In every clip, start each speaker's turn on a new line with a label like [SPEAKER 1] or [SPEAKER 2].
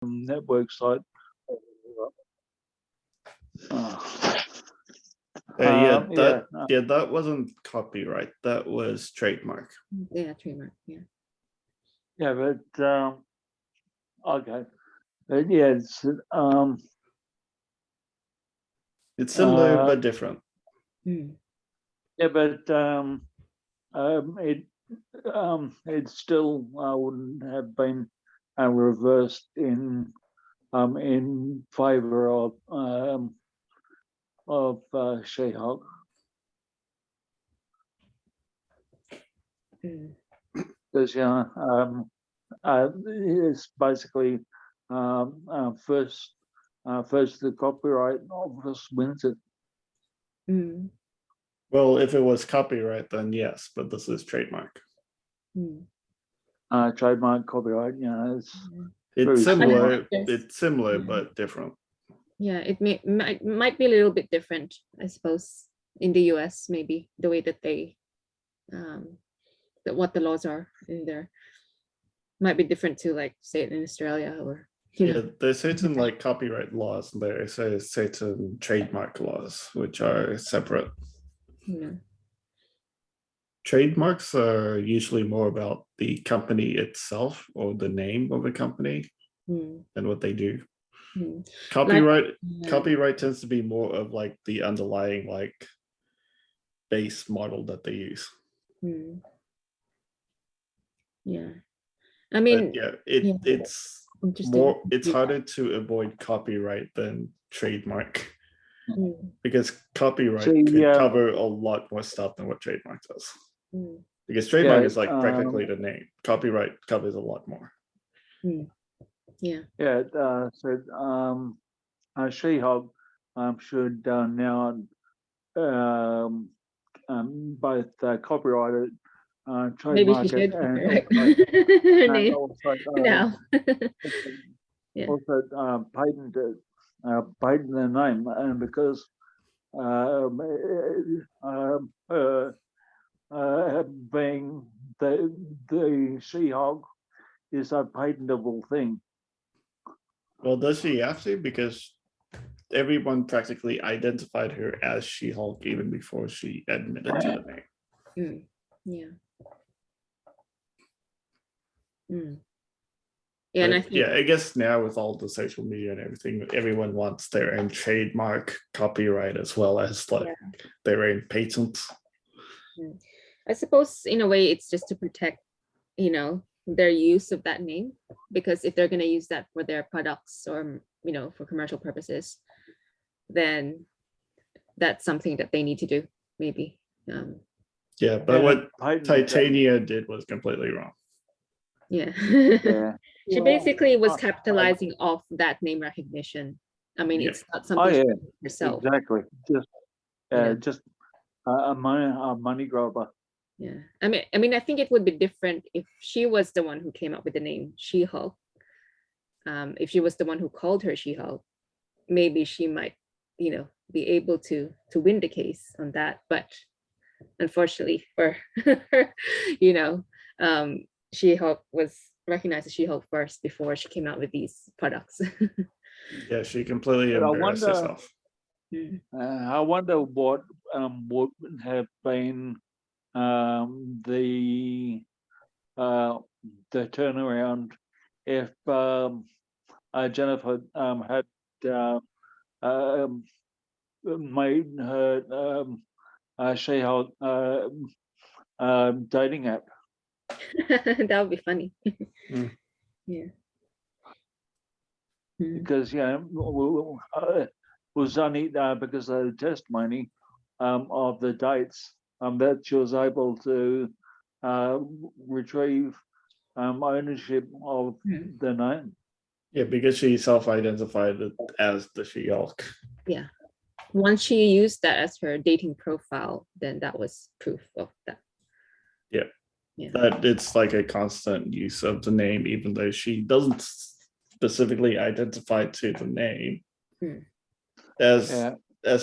[SPEAKER 1] network site.
[SPEAKER 2] That wasn't copyright. That was trademark.
[SPEAKER 3] Yeah, trademark. Yeah.
[SPEAKER 1] Yeah, but okay, but yeah,
[SPEAKER 2] it's similar but different.
[SPEAKER 1] Yeah, but it still wouldn't have been reversed in favor of She-Hulk. Because it's basically first the copyright office wins it.
[SPEAKER 2] Well, if it was copyright, then yes, but this is trademark.
[SPEAKER 1] Trademark, copyright,
[SPEAKER 2] it's similar. It's similar but different.
[SPEAKER 3] Yeah, it might be a little bit different, I suppose, in the US, maybe the way that they what the laws are in there might be different to, like, say it in Australia or
[SPEAKER 2] there's certain like copyright laws, and there are certain trademark laws which are separate. Trademarks are usually more about the company itself or the name of a company than what they do. Copyright tends to be more of like the underlying like base model that they use.
[SPEAKER 3] Yeah, I mean,
[SPEAKER 2] it's harder to avoid copyright than trademark. Because copyright can cover a lot more stuff than what trademark does. Because trademark is like practically the name. Copyright covers a lot more.
[SPEAKER 1] So She-Hulk should now both copyright it, trademark it, and also patent it, patent the name, and because being the She-Hulk is a patentable thing.
[SPEAKER 2] Well, does she have to? Because everyone practically identified her as She-Hulk even before she admitted to the name. I guess now with all the social media and everything, everyone wants their own trademark, copyright, as well as like their own patents.
[SPEAKER 3] I suppose in a way it's just to protect, their use of that name, because if they're going to use that for their products or for commercial purposes, then that's something that they need to do, maybe.
[SPEAKER 2] But what Titania did was completely wrong.
[SPEAKER 3] She basically was capitalizing off that name recognition. I mean, it's not something herself.
[SPEAKER 1] Exactly. Just a money grabber.
[SPEAKER 3] I mean, I think it would be different if she was the one who came up with the name She-Hulk. If she was the one who called her She-Hulk, maybe she might, be able to win the case on that. But unfortunately for her, She-Hulk was recognized as She-Hulk first before she came out with these products.
[SPEAKER 2] She completely embarrassed herself.
[SPEAKER 1] I wonder what would have been the turnaround if Jennifer had made her She-Hulk dating app.
[SPEAKER 3] That would be funny.
[SPEAKER 1] Because was only because of the testimony of the dates that she was able to retrieve ownership of the name.
[SPEAKER 2] Because she self-identified as the She-Hulk.
[SPEAKER 3] Once she used that as her dating profile, then that was proof of that.
[SPEAKER 2] That it's like a constant use of the name, even though she doesn't specifically identify to the name. As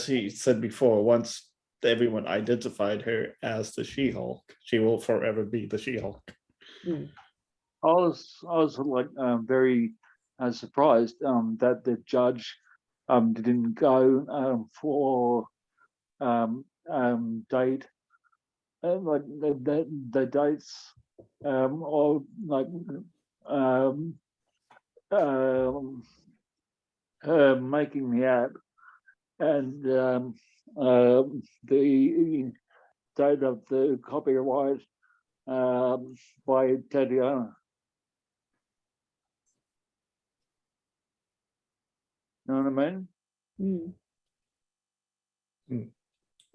[SPEAKER 2] he said before, once everyone identified her as the She-Hulk, she will forever be the She-Hulk.
[SPEAKER 1] I was like very surprised that the judge didn't go for date like the dates or like um, her making the app and the date of the copyright by Titania. You know what I mean?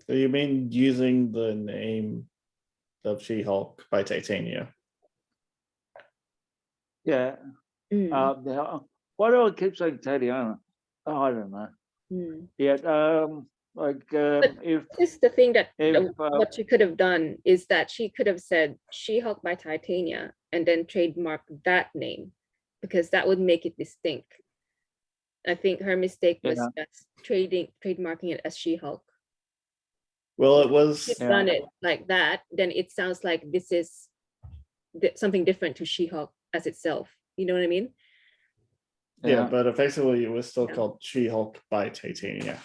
[SPEAKER 2] So you mean using the name of She-Hulk by Titania?
[SPEAKER 1] Yeah. Why do I keep saying Tatiana? Oh, I don't know. Yeah. If
[SPEAKER 3] this is the thing that what she could have done is that she could have said She-Hulk by Titania and then trademark that name, because that would make it distinct. I think her mistake was just trademarking it as She-Hulk.
[SPEAKER 2] Well, it was.
[SPEAKER 3] She's done it like that, then it sounds like this is something different to She-Hulk as itself. You know what I mean?
[SPEAKER 2] Yeah, but effectively it was still called She-Hulk by Titania.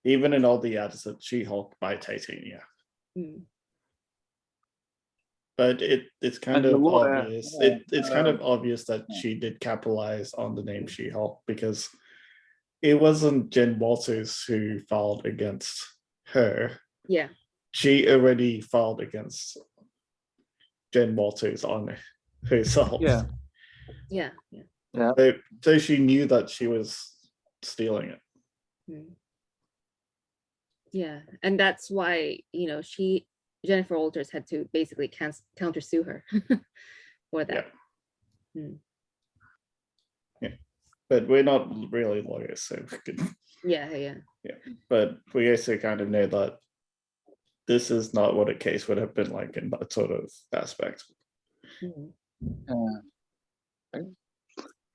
[SPEAKER 2] Even in all the ads, it said She-Hulk by Titania. But it's kind of obvious. It's kind of obvious that she did capitalize on the name She-Hulk, because it wasn't Jen Walters who filed against her.
[SPEAKER 3] Yeah.
[SPEAKER 2] She already filed against Jen Walters on herself.
[SPEAKER 3] Yeah.
[SPEAKER 2] So she knew that she was stealing it.
[SPEAKER 3] Yeah. And that's why, Jennifer Walters had to basically countersue her for that.
[SPEAKER 2] Yeah. But we're not really lawyers, so we could.
[SPEAKER 3] Yeah.
[SPEAKER 2] But we also kind of know that this is not what a case would have been like in that sort of aspect.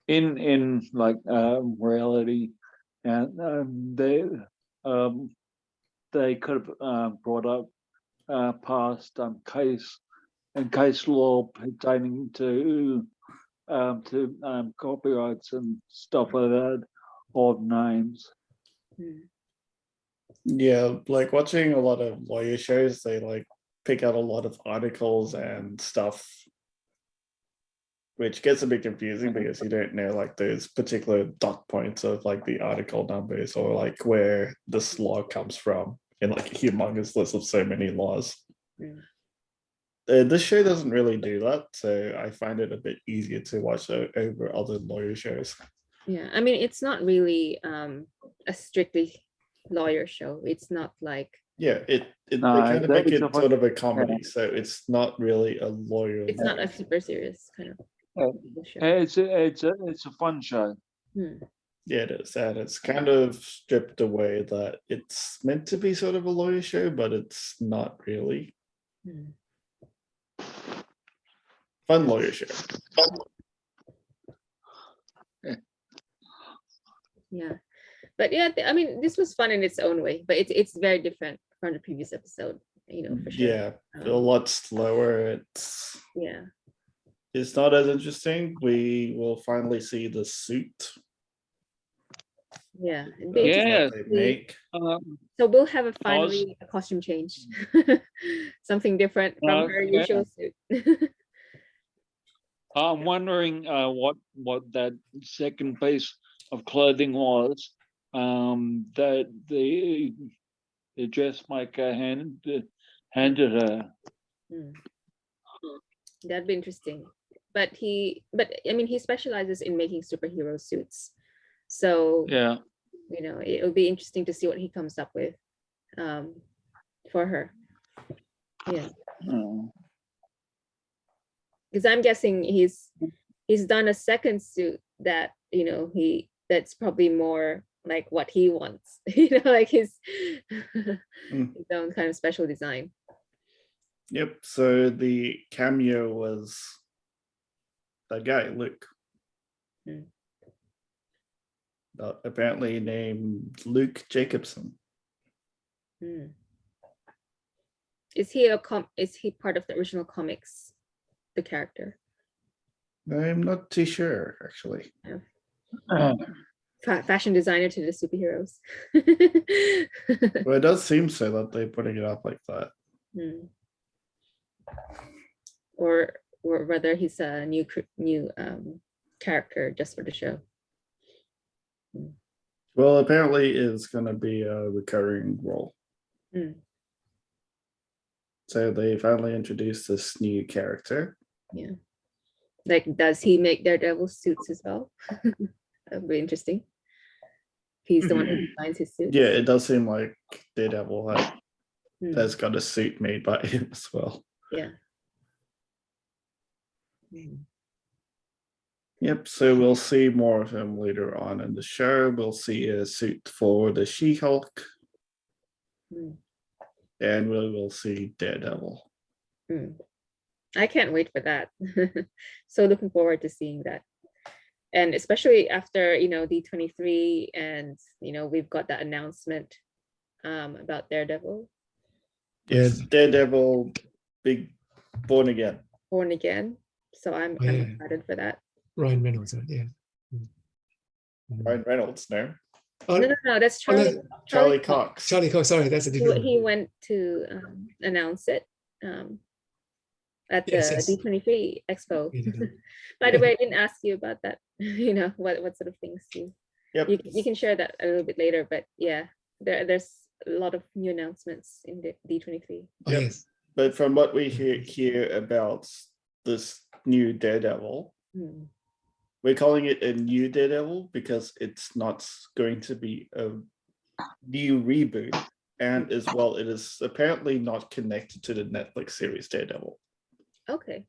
[SPEAKER 1] In like reality, and they could have brought up past case law pertaining to copyrights and stuff like that, of names.
[SPEAKER 2] Yeah, like watching a lot of lawyer shows, they like pick out a lot of articles and stuff, which gets a bit confusing because you don't know like those particular dot points of like the article numbers or like where this law comes from in like a humongous list of so many laws. This show doesn't really do that, so I find it a bit easier to watch over other lawyer shows.
[SPEAKER 3] Yeah, I mean, it's not really a strictly lawyer show. It's not like
[SPEAKER 2] they kind of make it sort of a comedy, so it's not really a lawyer.
[SPEAKER 3] It's not a super serious kind of
[SPEAKER 1] show. It's a fun show.
[SPEAKER 2] Yeah, it is, and it's kind of stripped away that it's meant to be sort of a lawyer show, but it's not really. Fun lawyer show.
[SPEAKER 3] Yeah, but yeah, I mean, this was fun in its own way, but it's very different from the previous episode, for sure.
[SPEAKER 2] Yeah, a lot slower. It's not as interesting. We will finally see the suit.
[SPEAKER 3] Yeah.
[SPEAKER 1] They
[SPEAKER 2] make.
[SPEAKER 3] So we'll have finally a costume change, something different from her usual suit.
[SPEAKER 1] I'm wondering what that second piece of clothing was that the dressmaker handed her.
[SPEAKER 3] That'd be interesting. But I mean, he specializes in making superhero suits. So
[SPEAKER 1] yeah,
[SPEAKER 3] it'll be interesting to see what he comes up with for her. Yeah. Because I'm guessing he's done a second suit that that's probably more like what he wants, like his own kind of special design.
[SPEAKER 2] Yep. So the cameo was that guy, Luke. Apparently named Luke Jacobson.
[SPEAKER 3] Is he part of the original comics? The character?
[SPEAKER 2] I'm not too sure, actually.
[SPEAKER 3] Fashion designer to the superheroes.
[SPEAKER 2] Well, it does seem so that they're putting it up like that.
[SPEAKER 3] Or whether he's a new character just for the show.
[SPEAKER 2] Well, apparently it's going to be a recurring role. So they finally introduced this new character.
[SPEAKER 3] Yeah. Like, does he make Daredevil suits as well? That would be interesting. He's the one who designs his suits.
[SPEAKER 2] Yeah, it does seem like Daredevil has got a suit made by him as well.
[SPEAKER 3] Yeah.
[SPEAKER 2] Yep, so we'll see more of him later on in the show. We'll see a suit for the She-Hulk. And we will see Daredevil.
[SPEAKER 3] I can't wait for that. So looking forward to seeing that. And especially after, D23 and, we've got that announcement about Daredevil.
[SPEAKER 2] Yeah, Daredevil, big born again.
[SPEAKER 3] Born again. So I'm excited for that.
[SPEAKER 4] Ryan Reynolds, yeah.
[SPEAKER 2] Ryan Reynolds, no?
[SPEAKER 4] Oh,
[SPEAKER 3] no, that's Charlie.
[SPEAKER 2] Charlie Cox.
[SPEAKER 4] Charlie Cox, sorry, that's a different
[SPEAKER 3] He went to announce it at the D23 Expo. By the way, I didn't ask you about that. What sort of things you can share that a little bit later, but yeah, there's a lot of new announcements in the D23.
[SPEAKER 4] Oh,
[SPEAKER 2] yep.
[SPEAKER 4] Yes.
[SPEAKER 2] But from what we hear about this new Daredevil, we're calling it a new Daredevil because it's not going to be a new reboot. And as well, it is apparently not connected to the Netflix series Daredevil.
[SPEAKER 3] Okay.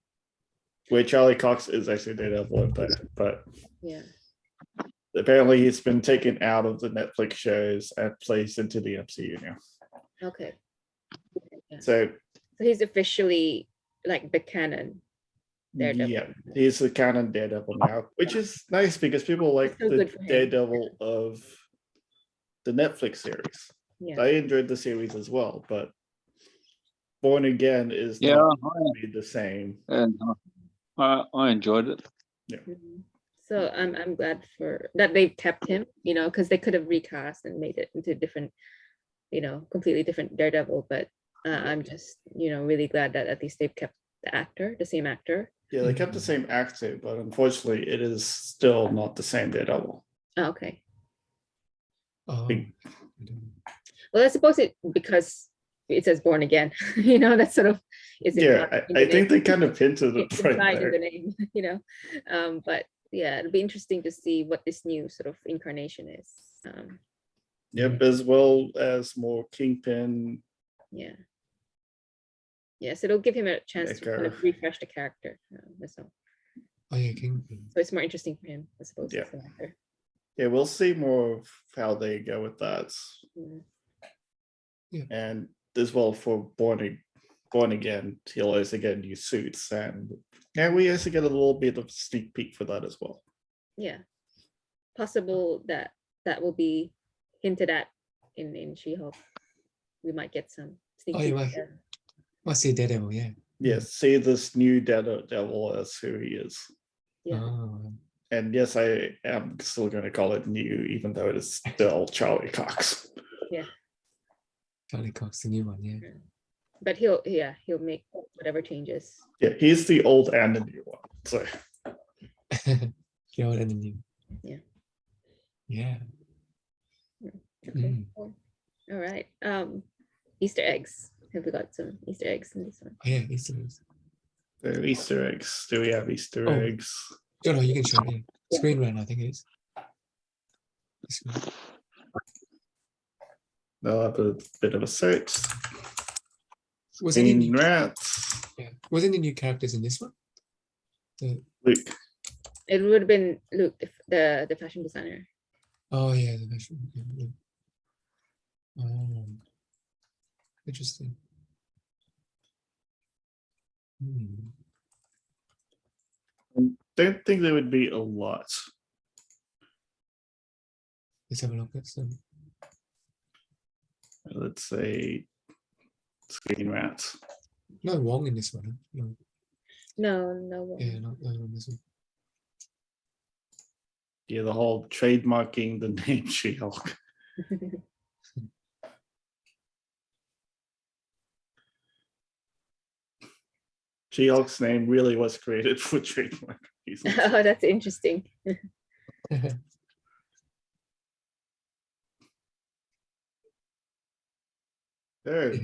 [SPEAKER 2] Where Charlie Cox is actually Daredevil, but
[SPEAKER 3] yeah,
[SPEAKER 2] apparently he's been taken out of the Netflix shows and placed into the MCU now.
[SPEAKER 3] Okay. Yeah.
[SPEAKER 2] So
[SPEAKER 3] he's officially like the canon Daredevil.
[SPEAKER 2] Yeah, he's the canon Daredevil now, which is nice because people like
[SPEAKER 3] so
[SPEAKER 2] the Daredevil of the Netflix series.
[SPEAKER 3] Yeah.
[SPEAKER 2] I enjoyed the series as well, but Born Again is not going to be the same.
[SPEAKER 1] And I enjoyed it.
[SPEAKER 2] Yeah.
[SPEAKER 3] So I'm glad for that they've kept him, because they could have recast and made it into different, completely different Daredevil. But I'm just, really glad that at least they've kept the same actor.
[SPEAKER 2] Yeah, they kept the same actor, but unfortunately, it is still not the same Daredevil.
[SPEAKER 3] Oh, okay.
[SPEAKER 4] Oh.
[SPEAKER 3] Well, I suppose because it says Born Again, that sort of is.
[SPEAKER 2] Yeah, I think they kind of hinted it right there.
[SPEAKER 3] The name, but yeah, it'll be interesting to see what this new sort of incarnation is.
[SPEAKER 2] Yep, as well as more Kingpin.
[SPEAKER 3] Yeah. Yes, it'll give him a chance to kind of refresh the character. So it's more interesting for him, I suppose.
[SPEAKER 2] Yeah. Yeah, we'll see more of how they go with that.
[SPEAKER 4] Yeah.
[SPEAKER 2] And as well for Born Again, he'll also get new suits, and we also get a little bit of sneak peek for that as well.
[SPEAKER 3] Yeah, possible that will be hinted at in She-Hulk. We might get some sneak peek.
[SPEAKER 4] Must see Daredevil, yeah.
[SPEAKER 2] Yes, see this new Daredevil as who he is.
[SPEAKER 3] Yeah.
[SPEAKER 4] Oh.
[SPEAKER 2] And yes, I am still going to call it new, even though it is still Charlie Cox.
[SPEAKER 3] Yeah.
[SPEAKER 4] Charlie Cox, the new one, yeah.
[SPEAKER 3] But he'll make whatever changes.
[SPEAKER 2] Yeah, he's the old and the new one. So
[SPEAKER 4] The old and the new.
[SPEAKER 3] Yeah.
[SPEAKER 4] Yeah.
[SPEAKER 3] Okay. Cool. All right. Easter eggs. Have we got some Easter eggs in this one?
[SPEAKER 4] Oh yeah, Easter eggs.
[SPEAKER 2] there are Easter eggs. Do we have Easter eggs?
[SPEAKER 4] No, you can show it. Yeah. Screen run, I think it is.
[SPEAKER 2] They'll have a bit of a search.
[SPEAKER 4] Was any new
[SPEAKER 2] rats?
[SPEAKER 4] Yeah. Was any new characters in this one?
[SPEAKER 2] Luke.
[SPEAKER 3] It would have been Luke, the fashion designer.
[SPEAKER 4] Oh yeah, the fashion. Yeah. Oh, interesting.
[SPEAKER 2] Don't think there would be a lot.
[SPEAKER 4] Let's have a look at some.
[SPEAKER 2] Let's say screen rats.
[SPEAKER 4] No Wong in this one. Huh? No.
[SPEAKER 3] No.
[SPEAKER 4] Yeah, not on this one.
[SPEAKER 2] Yeah, the whole trademarking the name She-Hulk. She-Hulk's name really was created for trademark reasons.
[SPEAKER 3] Oh, that's interesting.
[SPEAKER 2] There,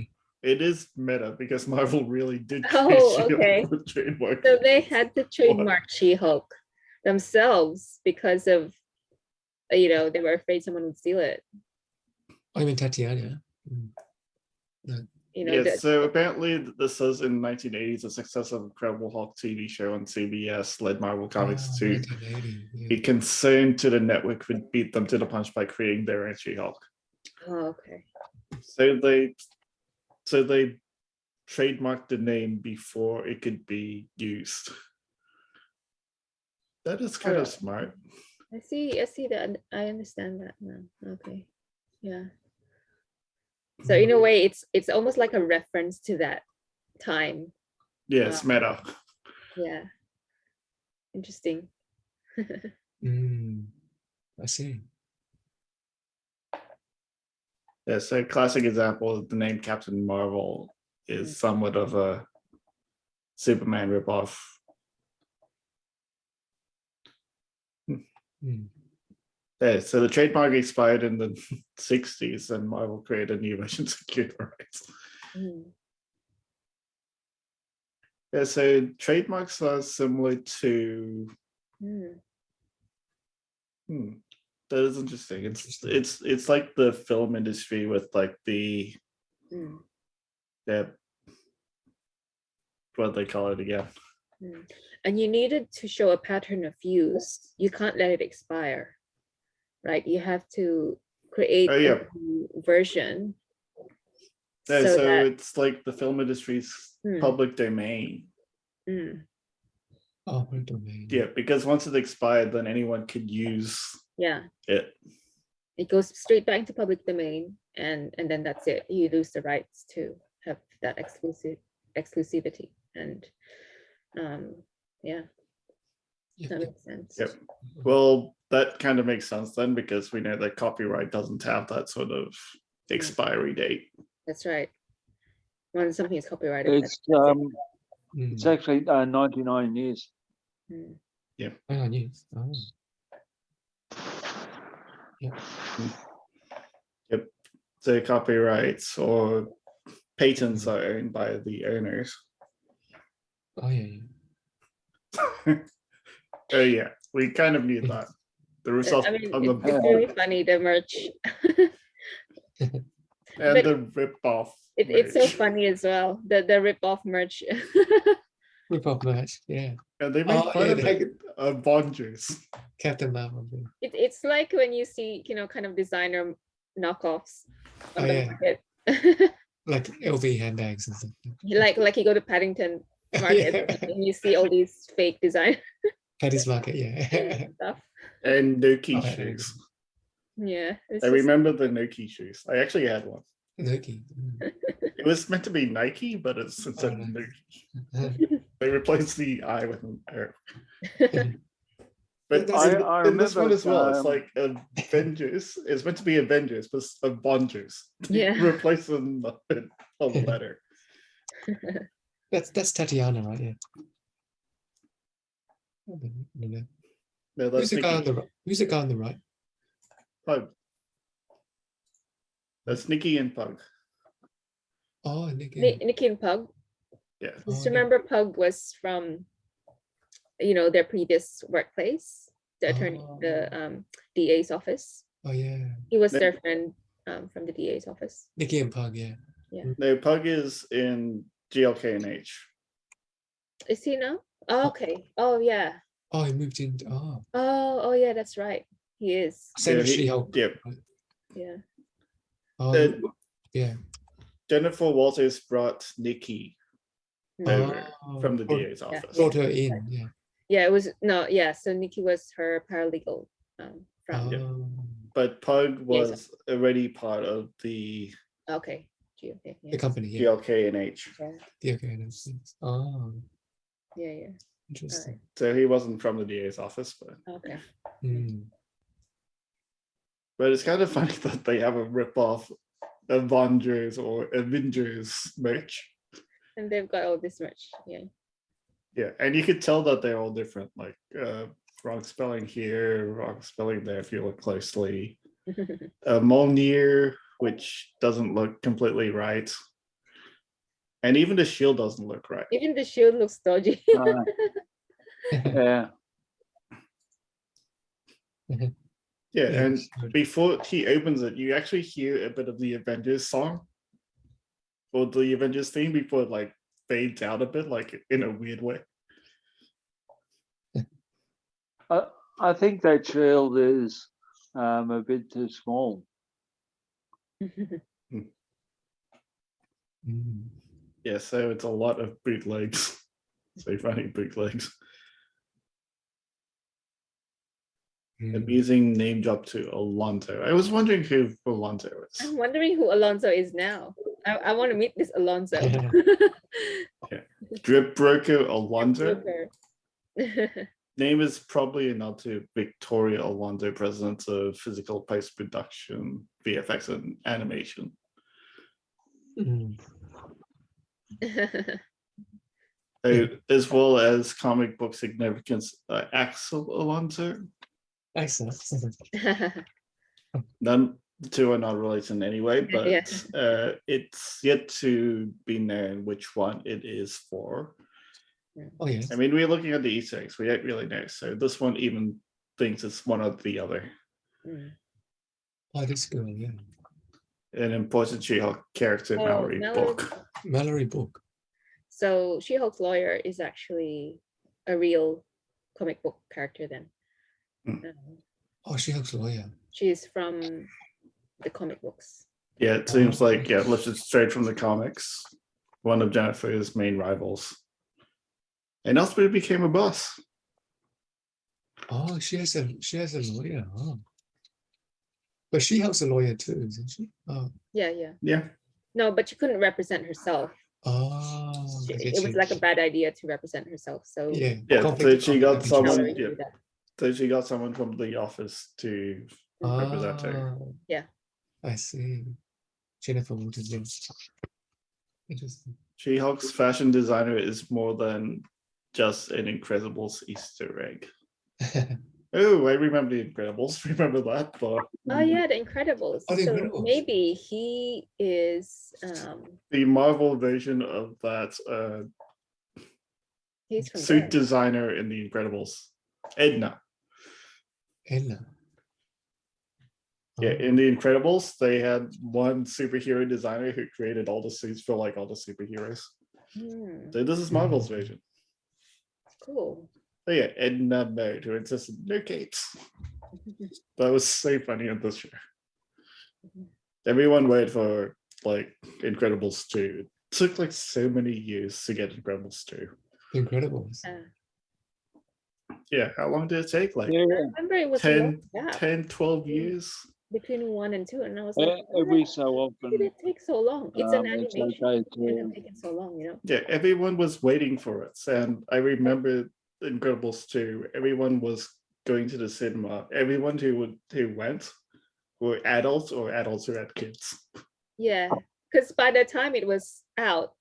[SPEAKER 2] it is meta because Marvel really did create
[SPEAKER 3] Oh,
[SPEAKER 2] She-Hulk
[SPEAKER 3] okay.
[SPEAKER 2] for trademark.
[SPEAKER 3] So they had to trademark She-Hulk themselves because of, they were afraid someone would steal it.
[SPEAKER 4] I mean Titania.
[SPEAKER 2] Yeah, so apparently this was in 1980s, the success of Incredible Hulk TV show on CBS led Marvel Comics to
[SPEAKER 4] 1980,
[SPEAKER 2] be concerned to the network would beat them to the punch by creating their own She-Hulk.
[SPEAKER 3] Oh, okay.
[SPEAKER 2] So they trademarked the name before it could be used. That is kind of smart.
[SPEAKER 3] I see that. I understand that now. Okay. Yeah. So in a way, it's almost like a reference to that time.
[SPEAKER 2] Yeah, it's meta.
[SPEAKER 3] Yeah. Interesting.
[SPEAKER 4] I see.
[SPEAKER 2] Yeah, so a classic example of the name Captain Marvel is somewhat of a Superman ripoff. Yeah, so the trademark expired in the 60s and Marvel created new versions of secured rights. Yeah, so trademarks are similar to that is interesting. It's like the film industry with like the what they call it again.
[SPEAKER 3] And you needed to show a pattern of use. You can't let it expire, right? You have to create a new version.
[SPEAKER 2] Yeah, so it's like the film industry's public domain.
[SPEAKER 4] Public domain.
[SPEAKER 2] Yeah, because once it expired, then anyone could use it.
[SPEAKER 3] It goes straight back to public domain, and then that's it. You lose the rights to have that exclusivity, and that makes sense.
[SPEAKER 2] Yep. Well, that kind of makes sense then, because we know that copyright doesn't have that sort of expiry date.
[SPEAKER 3] That's right. When something is copyrighted,
[SPEAKER 1] it's actually 99 years.
[SPEAKER 2] Yeah.
[SPEAKER 4] 99 years. Oh. Yeah.
[SPEAKER 2] Yep. So copyrights or patents are owned by the owners.
[SPEAKER 4] Oh yeah.
[SPEAKER 2] Oh yeah, we kind of knew that. The result on the
[SPEAKER 3] it's really funny, the merch.
[SPEAKER 2] And the rip-off.
[SPEAKER 3] It's so funny as well. The rip-off merch.
[SPEAKER 4] Rip-off merch, yeah.
[SPEAKER 2] And they make fun of it. Bond juice.
[SPEAKER 4] Captain Marvel.
[SPEAKER 3] It's like when you see, kind of designer knockoffs on the market.
[SPEAKER 4] Like LV handbags and stuff.
[SPEAKER 3] Like you go to Paddington Market and you see all these fake design.
[SPEAKER 4] Paddy's Market, yeah.
[SPEAKER 3] Stuff.
[SPEAKER 2] And Noki shoes.
[SPEAKER 3] Yeah.
[SPEAKER 2] I remember the Noki shoes. I actually had one.
[SPEAKER 4] Noki.
[SPEAKER 2] It was meant to be Nike, but it's instead of Noki. They replaced the I with an arrow. But
[SPEAKER 1] I remember
[SPEAKER 2] this one as well. It's like Avengers. It's meant to be Avengers, but it's a Bond juice.
[SPEAKER 3] Yeah.
[SPEAKER 2] Replacing the letter.
[SPEAKER 4] That's Tatiana, right? Yeah.
[SPEAKER 2] No,
[SPEAKER 4] Who's the guy on the right? Who's the guy on the right?
[SPEAKER 2] Pug. That's Nikki and Pug.
[SPEAKER 4] Oh, Nikki.
[SPEAKER 3] Nikki and Pug.
[SPEAKER 2] Yeah.
[SPEAKER 3] Just remember, Pug was from, their previous workplace, the attorney, the DA's office.
[SPEAKER 4] Oh yeah.
[SPEAKER 3] He was their friend from the DA's office.
[SPEAKER 4] Nikki and Pug, yeah.
[SPEAKER 3] Yeah.
[SPEAKER 2] No, Pug is in GLK and H.
[SPEAKER 3] Is he now? Oh, okay. Oh yeah.
[SPEAKER 4] Oh, he moved in.
[SPEAKER 3] Oh yeah, that's right. He is.
[SPEAKER 4] Same as She-Hulk.
[SPEAKER 2] Yeah.
[SPEAKER 3] Yeah.
[SPEAKER 4] Oh, yeah.
[SPEAKER 2] Jennifer Walters brought Nikki over from the DA's office.
[SPEAKER 4] Brought her in, yeah.
[SPEAKER 3] Yeah, it was so Nikki was her paralegal from
[SPEAKER 2] but Pug was already part of the
[SPEAKER 3] GLK,
[SPEAKER 4] the company,
[SPEAKER 2] GLK and H.
[SPEAKER 3] Yeah.
[SPEAKER 4] The okay, oh.
[SPEAKER 3] Yeah.
[SPEAKER 4] Interesting.
[SPEAKER 2] So he wasn't from the DA's office, but
[SPEAKER 3] Okay.
[SPEAKER 2] but it's kind of funny that they have a rip-off Avengers or Avengers merch.
[SPEAKER 3] And they've got all this merch. Yeah.
[SPEAKER 2] Yeah, and you could tell that they're all different, like wrong spelling here, wrong spelling there if you look closely. Mjolnir, which doesn't look completely right. And even the shield doesn't look right.
[SPEAKER 3] Even the shield looks dodgy.
[SPEAKER 1] Yeah.
[SPEAKER 2] Yeah, and
[SPEAKER 4] Yes, good.
[SPEAKER 2] before he opens it, you actually hear a bit of the Avengers song or the Avengers theme before it like fades out a bit, like in a weird way.
[SPEAKER 1] I think that shield is a bit too small.
[SPEAKER 2] Yeah, so it's a lot of bootlegs. So funny bootlegs. Amusing name drop to Alonso. I was wondering who Alonso is.
[SPEAKER 3] I'm wondering who Alonso is now. I want to meet this Alonso.
[SPEAKER 2] Yeah. Drip Broker Alonso.
[SPEAKER 3] Broker.
[SPEAKER 2] Name is probably a nod to Victoria Alonso, president of physical post-production, VFX, and animation. As well as comic book significance, Axel Alonso.
[SPEAKER 4] Excellent.
[SPEAKER 2] None the two are not related in any way, but
[SPEAKER 3] Yeah.
[SPEAKER 2] it's yet to be known which one it is for.
[SPEAKER 4] Oh yes.
[SPEAKER 2] I mean, we're looking at the Easter eggs, we don't really know. So this one even thinks it's one or the other.
[SPEAKER 4] Oh, this girl, yeah.
[SPEAKER 2] An important She-Hulk character Mallory book.
[SPEAKER 4] Mallory book.
[SPEAKER 3] So She-Hulk's lawyer is actually a real comic book character then.
[SPEAKER 4] Oh, She-Hulk's lawyer.
[SPEAKER 3] She's from the comic books.
[SPEAKER 2] Yeah, it seems like, yeah, lifted straight from the comics. One of Jennifer's main rivals. And ultimately became a boss.
[SPEAKER 4] Oh, she has a lawyer. Oh. But She-Hulk's a lawyer too, isn't she? Oh.
[SPEAKER 2] Yeah.
[SPEAKER 3] No, but she couldn't represent herself.
[SPEAKER 4] Oh,
[SPEAKER 3] It was like a bad idea to represent herself. So
[SPEAKER 2] Yeah,
[SPEAKER 4] conflict
[SPEAKER 2] so she got
[SPEAKER 4] of
[SPEAKER 2] someone.
[SPEAKER 3] Mallory
[SPEAKER 2] Yeah,
[SPEAKER 3] did that.
[SPEAKER 2] so she got someone from the office to represent her.
[SPEAKER 3] Yeah.
[SPEAKER 4] I see. Jennifer Walters. Interesting.
[SPEAKER 2] She-Hulk's fashion designer is more than just an Incredibles Easter egg. Oh, I remember the Incredibles. Remember that? But
[SPEAKER 3] Oh yeah, the Incredibles.
[SPEAKER 4] Oh, the
[SPEAKER 3] So
[SPEAKER 4] Incredibles.
[SPEAKER 3] maybe he is.
[SPEAKER 2] the Marvel version of that
[SPEAKER 3] He's from
[SPEAKER 2] suit
[SPEAKER 3] there.
[SPEAKER 2] designer in the Incredibles, Edna.
[SPEAKER 4] Ella.
[SPEAKER 2] Yeah, in the Incredibles, they had one superhero designer who created all the suits for like all the superheroes. So this is Marvel's version.
[SPEAKER 3] Cool.
[SPEAKER 2] So yeah, Edna Mode, who insisted no capes. That was so funny on this show. Everyone waited for like Incredibles 2. It took like so many years to get Incredibles 2.
[SPEAKER 4] Incredibles.
[SPEAKER 2] Yeah, how long did it take? Like
[SPEAKER 3] I remember it was
[SPEAKER 2] 10, 12 years?
[SPEAKER 3] Between 1 and 2, and I was like,
[SPEAKER 1] every so
[SPEAKER 3] why
[SPEAKER 1] often.
[SPEAKER 3] did it take so long? It's an animation.
[SPEAKER 1] Okay
[SPEAKER 3] It didn't take it so long, you know.
[SPEAKER 2] Yeah, everyone was waiting for it. And I remember Incredibles 2, everyone was going to the cinema. Everyone who went were adults or adults who had kids.
[SPEAKER 3] Yeah, because by the time it was out,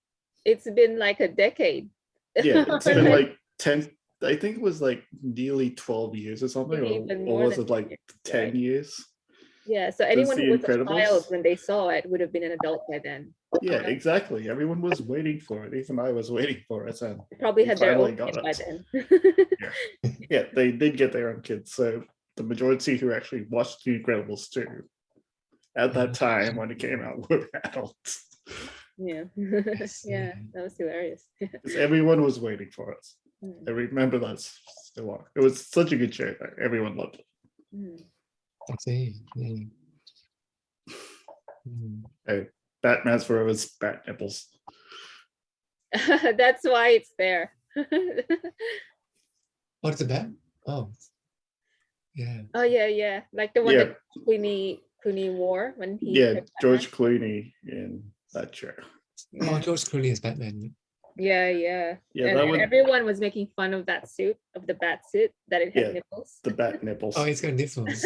[SPEAKER 3] it's been like a decade.
[SPEAKER 2] Yeah, it's been like 10, I think it was like nearly 12 years or something, or was it like 10 years?
[SPEAKER 3] Yeah, so anyone who was a
[SPEAKER 2] Incredibles?
[SPEAKER 3] child when they saw it would have been an adult by then.
[SPEAKER 2] Yeah, exactly. Everyone was waiting for it. Even I was waiting for it. And
[SPEAKER 3] They probably had their own
[SPEAKER 2] got
[SPEAKER 3] kid by then.
[SPEAKER 2] Yeah, they did get their own kids. So the majority who actually watched The Incredibles 2 at that time when it came out were adults.
[SPEAKER 3] Yeah, yeah, that was hilarious.
[SPEAKER 2] Because everyone was waiting for it. I remember that still long. It was such a good show. Everyone loved it.
[SPEAKER 4] I see.
[SPEAKER 2] Hey, Batman's Forever's bat nipples.
[SPEAKER 3] That's why it's there.
[SPEAKER 4] What's the bat? Oh, yeah.
[SPEAKER 3] Oh yeah. Like the one that Clooney wore when he.
[SPEAKER 2] Yeah, George Clooney in that chair.
[SPEAKER 4] Oh, George Clooney is Batman.
[SPEAKER 3] Yeah.
[SPEAKER 2] Yeah,
[SPEAKER 3] And,
[SPEAKER 2] that
[SPEAKER 3] and
[SPEAKER 2] would
[SPEAKER 3] everyone was making fun of that suit, of the bat suit, that it had
[SPEAKER 2] Yeah.
[SPEAKER 3] nipples.
[SPEAKER 2] the bat nipples.
[SPEAKER 4] Oh, it's got nipples.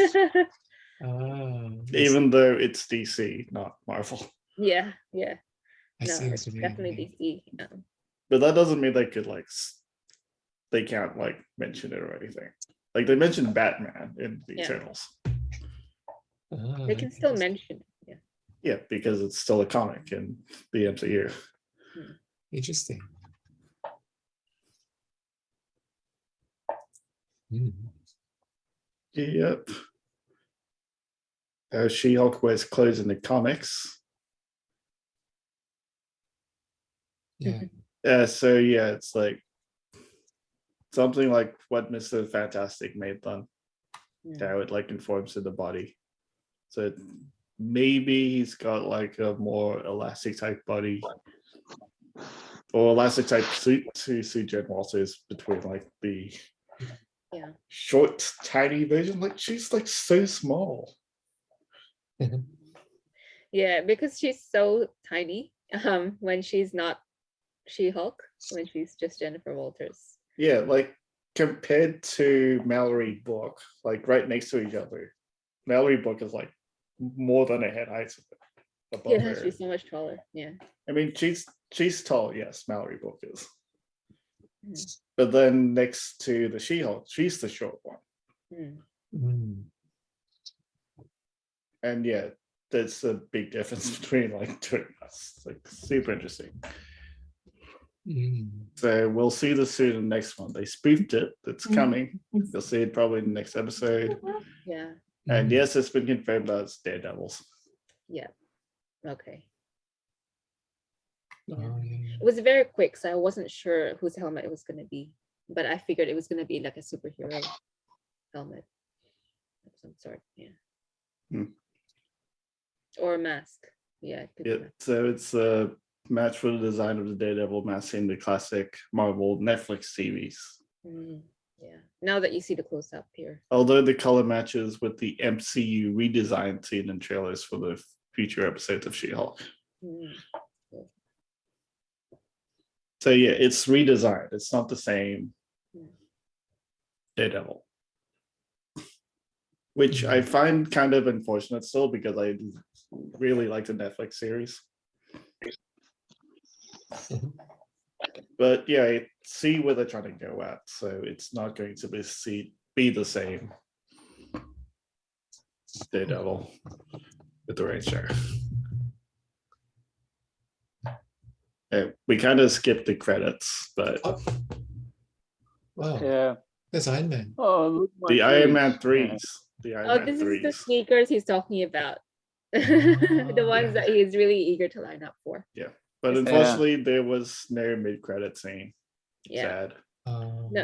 [SPEAKER 2] Even though it's DC, not Marvel.
[SPEAKER 3] yeah.
[SPEAKER 4] I
[SPEAKER 3] No,
[SPEAKER 4] see
[SPEAKER 3] it's
[SPEAKER 4] what you mean.
[SPEAKER 3] definitely DC.
[SPEAKER 2] But that doesn't mean they could they can't mention it or anything. Like they mentioned Batman in the
[SPEAKER 3] Yeah.
[SPEAKER 2] Eternals.
[SPEAKER 3] They can still mention it. Yeah.
[SPEAKER 2] Yeah, because it's still a comic in the MCU.
[SPEAKER 4] Interesting.
[SPEAKER 2] Yep. She-Hulk wears clothes in the comics.
[SPEAKER 4] Yeah.
[SPEAKER 2] So yeah, it's like something like what Mr. Fantastic made them. How it informs to the body. So maybe he's got a more elastic type body or elastic type suit to suit Jen Walters between the short, tiny version. She's so small.
[SPEAKER 3] Yeah, because she's so tiny. When she's not She-Hulk, when she's just Jennifer Walters.
[SPEAKER 2] Yeah, compared to Mallory Book, right next to each other, Mallory Book is more than a head height above her.
[SPEAKER 3] She's so much taller. Yeah.
[SPEAKER 2] I mean, she's tall, yes, Mallory Book is. But then next to the She-Hulk, she's the short one. And yeah, that's a big difference between two. It's super interesting. So we'll see the suit in the next one. They spoofed it. It's coming. You'll see it probably in the next episode.
[SPEAKER 3] Yeah.
[SPEAKER 2] And yes, it's been confirmed that it's Daredevils.
[SPEAKER 3] Yeah. Okay.
[SPEAKER 4] Oh, yeah.
[SPEAKER 3] It was very quick, so I wasn't sure whose helmet it was going to be, but I figured it was going to be like a superhero helmet of some sort. Yeah. Or a mask. Yeah.
[SPEAKER 2] So it's a match for the design of the Daredevil mask in the classic Marvel Netflix series.
[SPEAKER 3] Yeah. Now that you see the close up here.
[SPEAKER 2] Although the color matches with the MCU redesign seen in trailers for the future episodes of She-Hulk. So yeah, it's redesigned. It's not the same Daredevil. Which I find kind of unfortunate still because I really like the Netflix series. But yeah, I see where they're trying to go at. So it's not going to be the same Daredevil with the Ranger. We kind of skipped the credits, but
[SPEAKER 4] wow,
[SPEAKER 1] Yeah.
[SPEAKER 4] that's Iron Man.
[SPEAKER 1] Oh, look,
[SPEAKER 2] the Iron Man
[SPEAKER 1] face.
[SPEAKER 2] 3s. The Iron Man
[SPEAKER 3] This is the
[SPEAKER 2] 3s.
[SPEAKER 3] sneakers he's talking about. The ones that he's really eager to line up for.
[SPEAKER 2] Yeah. But unfortunately, there was no mid-credit scene.
[SPEAKER 3] Yeah.
[SPEAKER 2] Sad.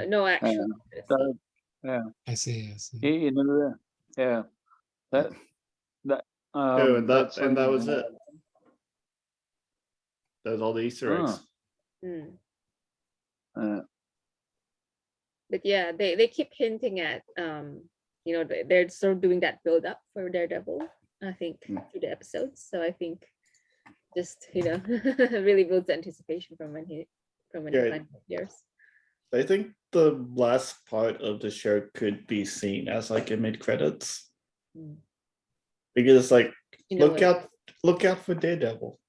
[SPEAKER 3] No actual.
[SPEAKER 1] Yeah.
[SPEAKER 4] I see.
[SPEAKER 1] You know, yeah. That.
[SPEAKER 2] And that
[SPEAKER 1] scene,
[SPEAKER 2] was it. That was all the Easter eggs.
[SPEAKER 3] But yeah, they keep hinting at they're sort of doing that build up for Daredevil, I think, through the episodes. So I think just really builds anticipation from when he finally appears.
[SPEAKER 2] I think the last part of the show could be seen as a mid-credits. Because look out for Daredevil.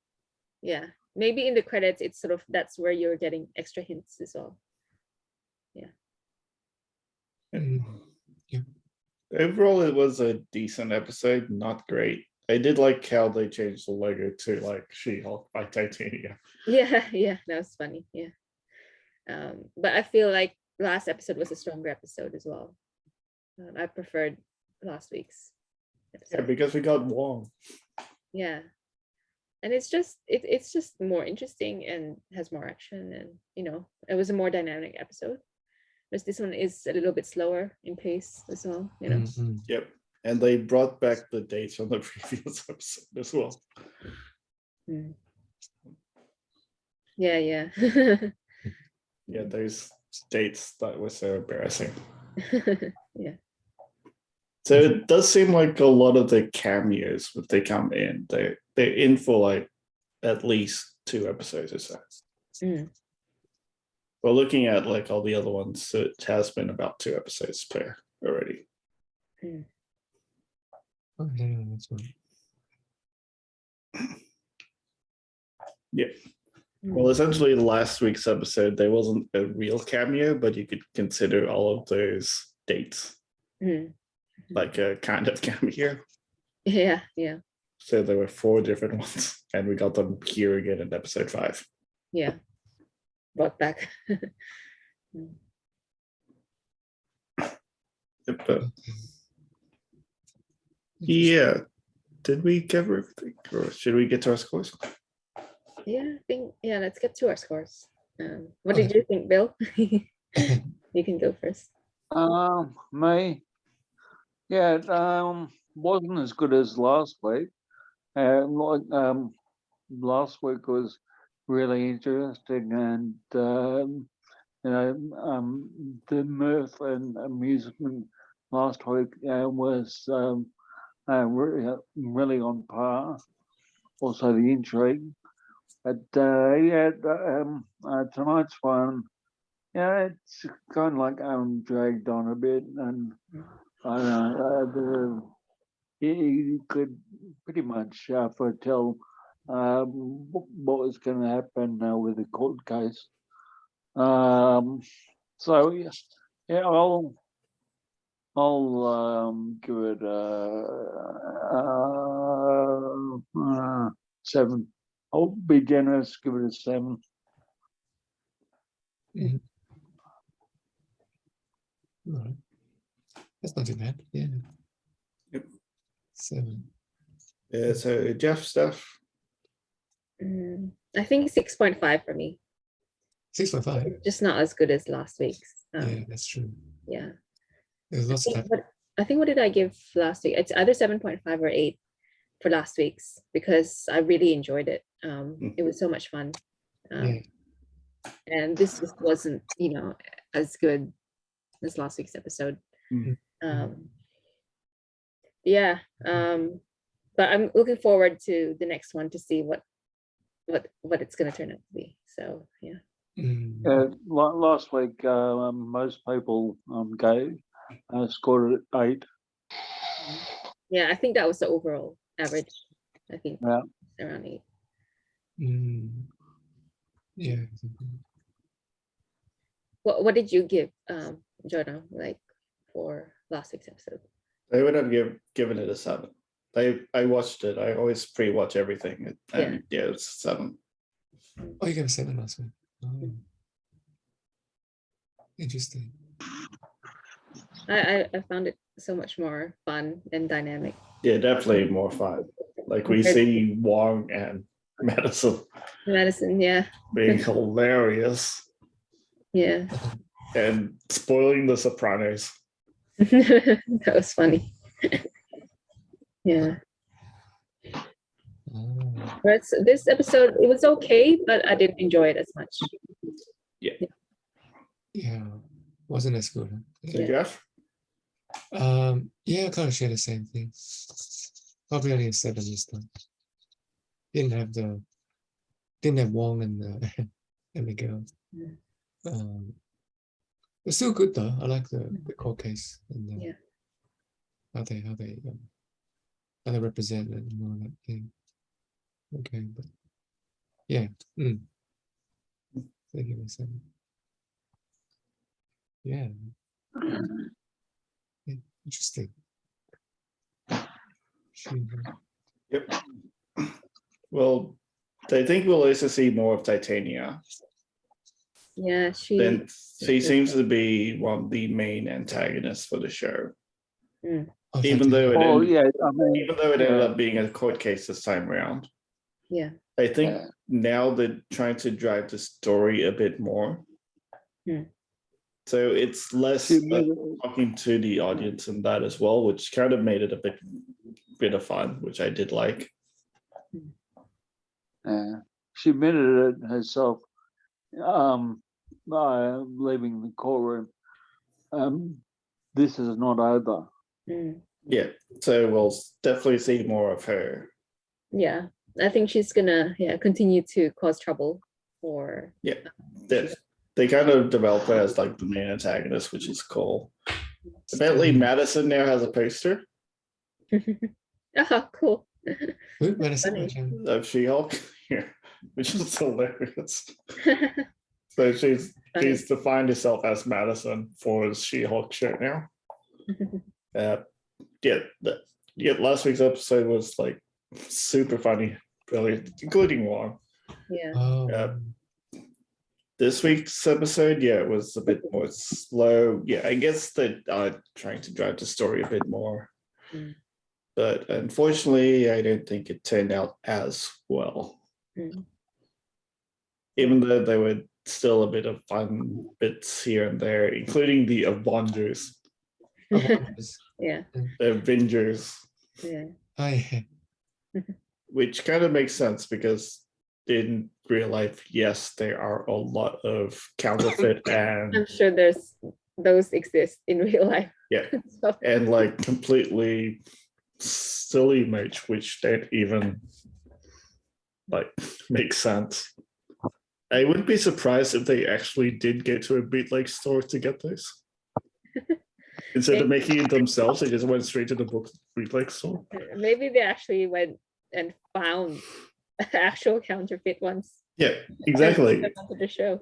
[SPEAKER 3] Yeah. Maybe in the credits it's sort of that's where you're getting extra hints as well.
[SPEAKER 2] Overall, it was a decent episode, not great. I did like how they changed the logo to She-Hulk by Titania.
[SPEAKER 3] Yeah, that was funny. Yeah. But I feel like last episode was a stronger episode as well. I preferred last week's episode.
[SPEAKER 2] Yeah, because we got Wong.
[SPEAKER 3] Yeah. And it's just more interesting and has more action, and it was a more dynamic episode. Whereas this one is a little bit slower in pace as well.
[SPEAKER 2] Yep. And they brought back the dates from the previous episode as well.
[SPEAKER 3] Yeah.
[SPEAKER 2] Yeah, those dates that were so embarrassing.
[SPEAKER 3] Yeah.
[SPEAKER 2] So it does seem like a lot of the cameos, if they come in, they're in for at least 2 episodes or so. Well, looking at like all the other ones, it has been about 2 episodes per already.
[SPEAKER 4] Oh, yeah, that's right.
[SPEAKER 2] Yeah. Well, essentially, last week's episode, there wasn't a real cameo, but you could consider all of those dates like a kind of cameo.
[SPEAKER 3] Yeah.
[SPEAKER 2] So there were 4 different ones, and we got them here again in episode 5.
[SPEAKER 3] Yeah. Brought back.
[SPEAKER 2] But yeah, did we cover everything, or should we get to our scores?
[SPEAKER 3] Yeah, I think, let's get to our scores. What did you think, Bill? You can go first.
[SPEAKER 1] Me, yeah, it wasn't as good as last week. Last week was really interesting, and the mirth and amusement last week was really on par. Also, the intrigue. But tonight's one, it's kind of like dragged on a bit, and I don't know, you could pretty much foretell what was going to happen with the court case. So yeah, I'll give it 7. I'll be generous, give it a 7.
[SPEAKER 4] Right. That's not too bad. Yeah.
[SPEAKER 2] Yep.
[SPEAKER 4] 7.
[SPEAKER 2] Yeah, so Jeff, Steph.
[SPEAKER 3] I think 6.5 for me.
[SPEAKER 4] 6.5.
[SPEAKER 3] Just not as good as last week's.
[SPEAKER 4] Yeah, that's true.
[SPEAKER 3] Yeah.
[SPEAKER 4] There's lots of
[SPEAKER 3] I think what did I give last week? It's either 7.5 or 8 for last week's, because I really enjoyed it. It was so much fun. And this just wasn't, as good as last week's episode. But I'm looking forward to the next one to see what it's going to turn out to be. So yeah.
[SPEAKER 1] Last week, most people scored it 8.
[SPEAKER 3] Yeah, I think that was the overall average. I think around 8.
[SPEAKER 4] Yeah.
[SPEAKER 3] What did you give, Jonah, like for last week's episode?
[SPEAKER 2] I would have given it a 7. I watched it. I always pre-watch everything, and it's 7.
[SPEAKER 4] Oh, you got a 7 last week. Oh. Interesting.
[SPEAKER 3] I found it so much more fun and dynamic.
[SPEAKER 2] Yeah, definitely more fun. Like we see Wong and Madison, being hilarious.
[SPEAKER 3] Yeah.
[SPEAKER 2] And spoiling the Sopranos.
[SPEAKER 3] That was funny. Yeah. But this episode, it was okay, but I didn't enjoy it as much.
[SPEAKER 4] Yeah, wasn't as good. Huh?
[SPEAKER 2] So Jeff?
[SPEAKER 4] Yeah, I kind of share the same thing. Probably only a 7 this time. Didn't have Wong and the girl. It's still good though. I like the court case and how they represent it and all that thing. Okay, but yeah. Thank you, 7. Yeah. Interesting.
[SPEAKER 2] Yep. Well, I think we'll also see more of Titania.
[SPEAKER 3] Yeah, she
[SPEAKER 2] seems to be one of the main antagonists for the show.
[SPEAKER 1] Even though it
[SPEAKER 2] ended up being a court case this time around.
[SPEAKER 3] Yeah.
[SPEAKER 2] I think now they're trying to drive the story a bit more. So it's less talking to the audience and that as well, which kind of made it a bit of fun, which I did like.
[SPEAKER 1] She admitted it herself, leaving the courtroom. This is not over.
[SPEAKER 2] Yeah, so we'll definitely see more of her.
[SPEAKER 3] Yeah, I think she's gonna continue to cause trouble for
[SPEAKER 2] they kind of developed her as like the main antagonist, which is cool. Apparently, Madison now has a poster
[SPEAKER 3] Oh, cool.
[SPEAKER 4] Who? Madison?
[SPEAKER 3] Funny.
[SPEAKER 2] of She-Hulk, yeah, which is hilarious. So she's defined herself as Madison for the She-Hulk shirt now. Yeah, last week's episode was like super funny, brilliant, including one.
[SPEAKER 3] Yeah.
[SPEAKER 4] Oh,
[SPEAKER 2] This week's episode, yeah, it was a bit more slow. Yeah, I guess that trying to drive the story a bit more.
[SPEAKER 3] Mm.
[SPEAKER 2] But unfortunately, I don't think it turned out as well.
[SPEAKER 3] Mm.
[SPEAKER 2] Even though there were still a bit of fun bits here and there, including the Avengers.
[SPEAKER 3] Yeah.
[SPEAKER 2] The Avengers.
[SPEAKER 3] Yeah.
[SPEAKER 4] Oh, yeah.
[SPEAKER 2] Which kind of makes sense because in real life, yes, there are a lot of counterfeit and
[SPEAKER 3] I'm sure those exist in real life.
[SPEAKER 2] yeah,
[SPEAKER 3] So,
[SPEAKER 2] and like completely silly merch, which don't even like make sense. I wouldn't be surprised if they actually did go to a bootleg store to get this. Instead of making it themselves, they just went straight to the bootleg store.
[SPEAKER 3] maybe they actually went and found actual counterfeit ones.
[SPEAKER 2] Yeah, exactly.
[SPEAKER 3] And put them onto the show.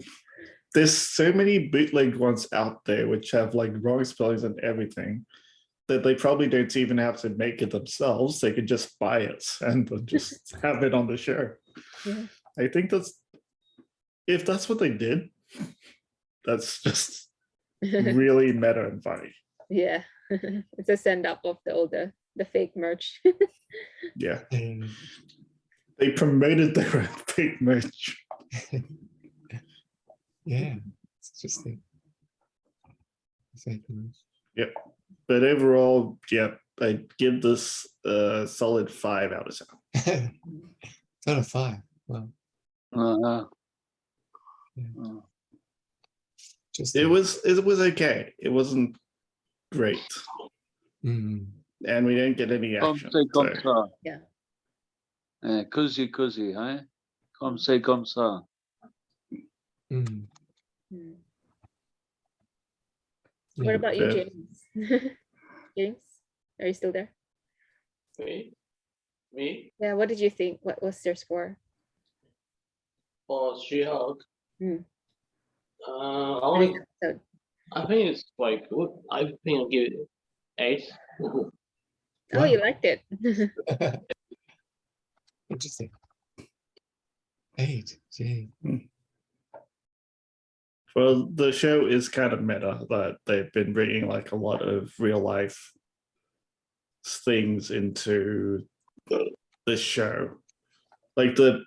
[SPEAKER 2] There's so many bootleg ones out there which have like wrong spellings and everything that they probably don't even have to make it themselves. They could just buy it and just have it on the show.
[SPEAKER 3] Yeah.
[SPEAKER 2] I think if that's what they did, that's just really meta and funny.
[SPEAKER 3] Yeah. It's a send up of the fake merch.
[SPEAKER 2] Yeah. They promoted their own fake merch.
[SPEAKER 4] Yeah, it's interesting. Fake merch.
[SPEAKER 2] Yep. But overall, yeah, I give this a solid 5 out of 10.
[SPEAKER 4] It's out of 5. Wow. Yeah. Just
[SPEAKER 2] It was okay. It wasn't great.
[SPEAKER 4] Mm.
[SPEAKER 2] And we didn't get any action. So.
[SPEAKER 3] Yeah.
[SPEAKER 1] Cosy, eh? Comme c'est comme ça.
[SPEAKER 4] Mm.
[SPEAKER 3] Mm.
[SPEAKER 4] Yeah.
[SPEAKER 3] What about you,
[SPEAKER 2] Yeah.
[SPEAKER 3] James? James, are you still there?
[SPEAKER 5] Me?
[SPEAKER 3] Yeah, what did you think? What was your score?
[SPEAKER 5] For She-Hulk?
[SPEAKER 3] Mm.
[SPEAKER 5] I think it's quite good. I think I'll give it 8.
[SPEAKER 3] Oh,
[SPEAKER 4] Wow.
[SPEAKER 3] you liked it.
[SPEAKER 4] Interesting. 8. Gee.
[SPEAKER 2] Well, the show is kind of meta that they've been bringing like a lot of real life things into the show. Like I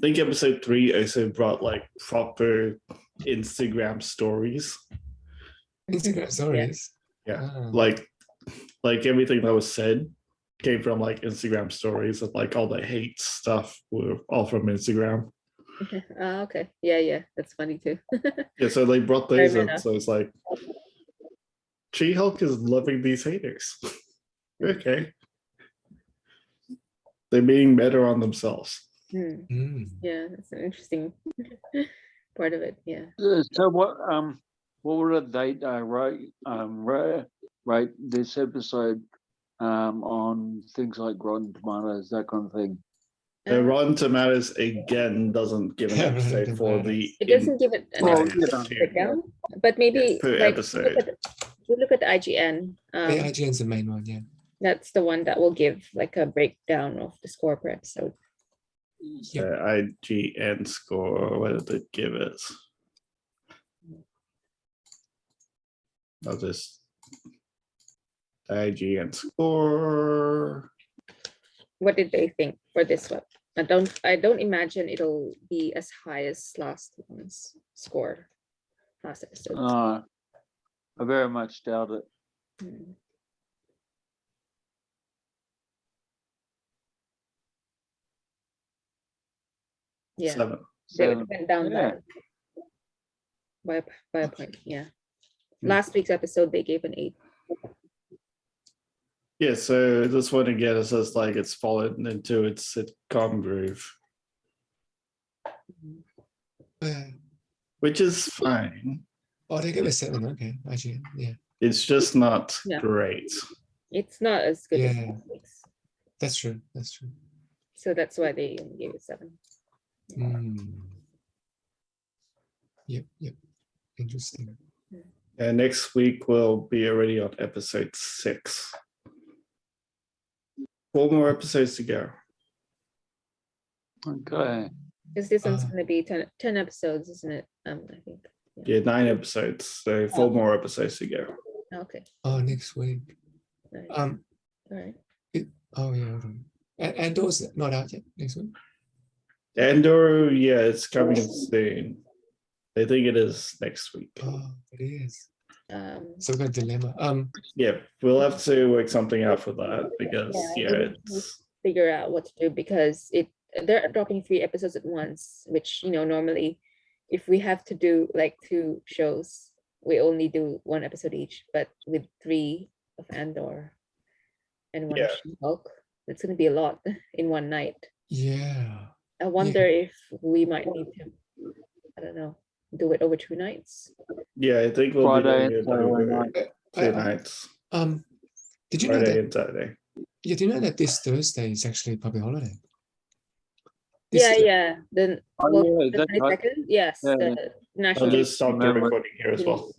[SPEAKER 2] think episode 3 also brought like proper Instagram stories.
[SPEAKER 4] Instagram stories.
[SPEAKER 2] Yeah.
[SPEAKER 4] Oh.
[SPEAKER 2] Like everything that was said came from like Instagram stories, and like all the hate stuff were all from Instagram.
[SPEAKER 3] Okay. Yeah, that's funny too.
[SPEAKER 2] Yeah, so they brought those
[SPEAKER 3] Fair
[SPEAKER 2] up.
[SPEAKER 3] enough.
[SPEAKER 2] So it's like She-Hulk is loving these haters. Okay. They're being better on themselves.
[SPEAKER 4] Mm.
[SPEAKER 3] Yeah, that's an interesting part of it. Yeah.
[SPEAKER 1] So what would they rate this episode on things like Rotten Tomatoes, that kind of thing?
[SPEAKER 2] Rotten Tomatoes again doesn't give an
[SPEAKER 4] Yeah,
[SPEAKER 2] episode
[SPEAKER 4] Rotten
[SPEAKER 2] for
[SPEAKER 4] Tomatoes.
[SPEAKER 2] the
[SPEAKER 3] It doesn't give it
[SPEAKER 1] Well,
[SPEAKER 3] an
[SPEAKER 1] you know,
[SPEAKER 3] breakdown, but maybe
[SPEAKER 2] per
[SPEAKER 3] like
[SPEAKER 2] episode.
[SPEAKER 3] you look at the IGN.
[SPEAKER 4] Yeah, IGN's the main one, yeah.
[SPEAKER 3] That's the one that will give like a breakdown of the score per episode.
[SPEAKER 2] So IGN score, what did it give it? I'll just IGN score.
[SPEAKER 3] What did they think for this one? I don't imagine it'll be as high as last one's score. Last episode.
[SPEAKER 1] I very much doubt it.
[SPEAKER 3] Yeah.
[SPEAKER 2] 7.
[SPEAKER 3] They went down
[SPEAKER 1] Yeah.
[SPEAKER 3] by a point. Yeah. Last week's episode they gave an 8.
[SPEAKER 2] Yeah, so this one again, it says like it's fallen into its sitcom groove. which is fine.
[SPEAKER 4] Oh, they give it 7. Okay, actually, yeah.
[SPEAKER 2] It's just not
[SPEAKER 3] Yeah.
[SPEAKER 2] great.
[SPEAKER 3] It's not as good as
[SPEAKER 4] Yeah.
[SPEAKER 3] Netflix.
[SPEAKER 4] That's true. That's true.
[SPEAKER 3] So that's why they only gave it 7.
[SPEAKER 4] Yep. Interesting.
[SPEAKER 2] And next week we'll be already on episode 6. 4 more episodes to go.
[SPEAKER 1] Okay.
[SPEAKER 3] Because this one's going to be 10 episodes, isn't it? I think.
[SPEAKER 2] Yeah, 9 episodes. So 4 more episodes to go.
[SPEAKER 3] Okay.
[SPEAKER 4] Oh, next week.
[SPEAKER 3] Nice.
[SPEAKER 4] All
[SPEAKER 3] right.
[SPEAKER 4] Oh yeah. Hold on. And those not out yet next week.
[SPEAKER 2] Andor, yeah, it's coming soon. I think it is next week.
[SPEAKER 4] Oh, it is. So we've got a dilemma.
[SPEAKER 2] Yeah, we'll have to work something out for that because
[SPEAKER 3] it's figure out what to do because they're dropping 3 episodes at once, which normally if we have to do like 2 shows, we only do 1 episode each. But with 3 of Andor and 1 of She-Hulk, it's going to be a lot in one night.
[SPEAKER 4] Yeah.
[SPEAKER 3] I wonder if we might need to, I don't know, do it over 2 nights.
[SPEAKER 2] Yeah, I think we'll
[SPEAKER 1] Friday
[SPEAKER 2] be doing it over 2 nights.
[SPEAKER 4] Did you
[SPEAKER 2] Friday
[SPEAKER 4] know that?
[SPEAKER 2] and Saturday.
[SPEAKER 4] Yeah, do you know that this Thursday is actually public holiday?
[SPEAKER 3] Yeah. Then
[SPEAKER 1] Oh, yeah,
[SPEAKER 3] the 22nd? Yes,
[SPEAKER 1] yeah.
[SPEAKER 3] the
[SPEAKER 2] I'll
[SPEAKER 3] national.
[SPEAKER 2] just stop the recording here as well.